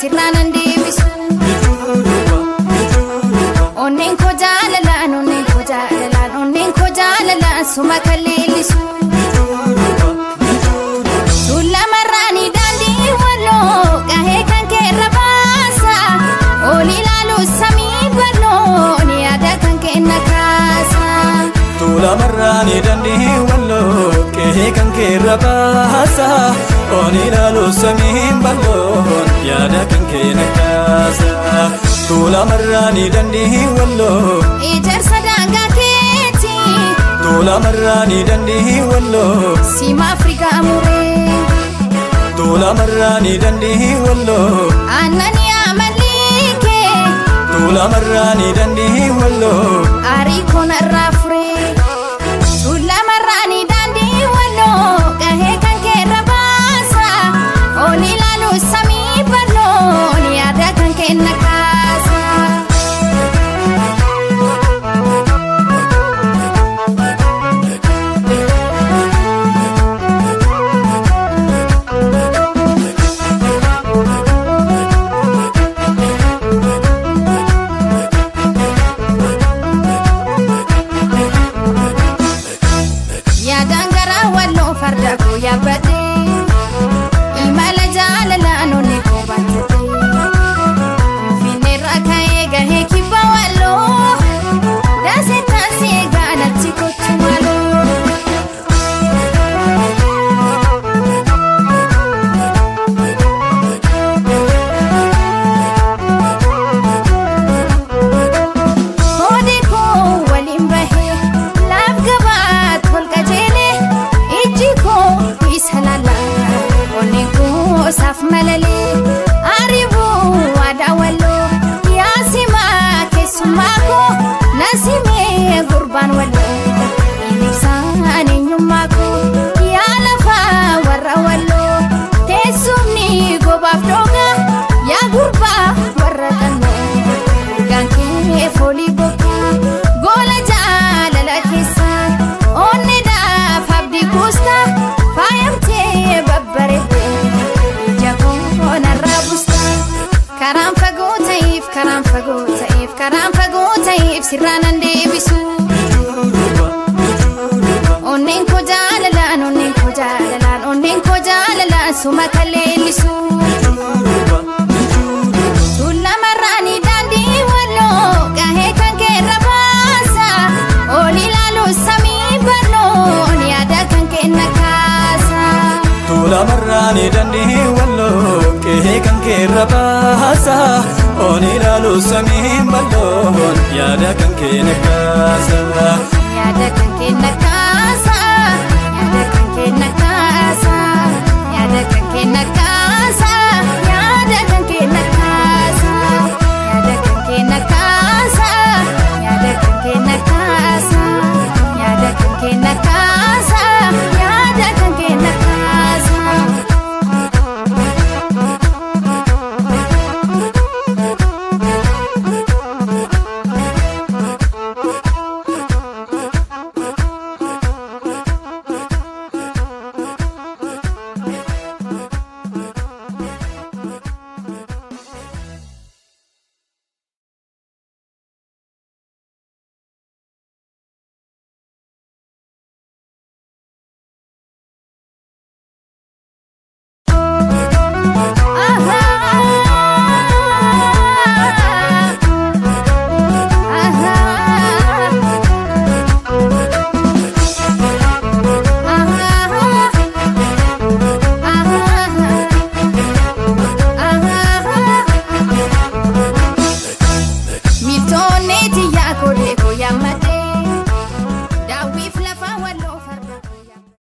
sirraanan deebisu onneen koo jaalalaan onneen koo jaalalaan suma kan leellisu Tuulamarraanii daandii walloo gahee kan keerra baasa ol ilaalu samii bal'oo ni yaada kan kenna kaasa Tuulamarraanii daandii walloo gahee kan keerra baasa ol ilaalu samii bal'oo ni yaada kan kenna kaasa Tuulamarraanii daandii walloo ijaarsa daangaa keeti Tuulamarraanii daandii walloo Sima Afrikaa muree Tuulamarraanii daandii walloo Annani amalike Tuulamarraanii daandii walloo Arii konarraa furee Tuulamarraanii daandii walloo gahee kan keerra baasa ol ilaalu samii bal'oo ni yaada kan kenna kaasa Yaadaan garaa walloo farda koo yaabbatee imala jaalalaan onnee koo baattatee Finfinneerraa ka'ee gahee kibba walloo daasee taasee gaanatti kottu maloo Koodee koo waliin bahee laaf gabaat ol qajeelee ijji koo isa laalaa onneen koo saaf malalee ariibuu aadaa walloo yaasimaa keessummaa koo nasimee gurbaan walloo ibsaan eenyummaa koo yaa lafaa warra walloo teessumni gobaaf dhoogaa yaa gurbaa warra dhannoo urgaan kee foolii bokkaa goola jaalala keessaa onneedhaaf abdii kuustaa faayamtee babbareeddee ija koo narraa bustaa karaan fagoo ta'eef sirraanan deebisu onneen koo jaalalaan onneen koo jaalalaan suma kan leellisu Tuulamarraanii daandii walloo gahee kan keerra baasa ol ilaalu samii bal'oo ni yaada kan kenna kaasa Tuulamarraanii daandii walloo gahee kan keerra baasa ol ilaalu samii bal'oo ni yaada kan kenna kaasa yaada kan kenna kaasa yaada kan kenna kaasa yaada kan kenna kaasa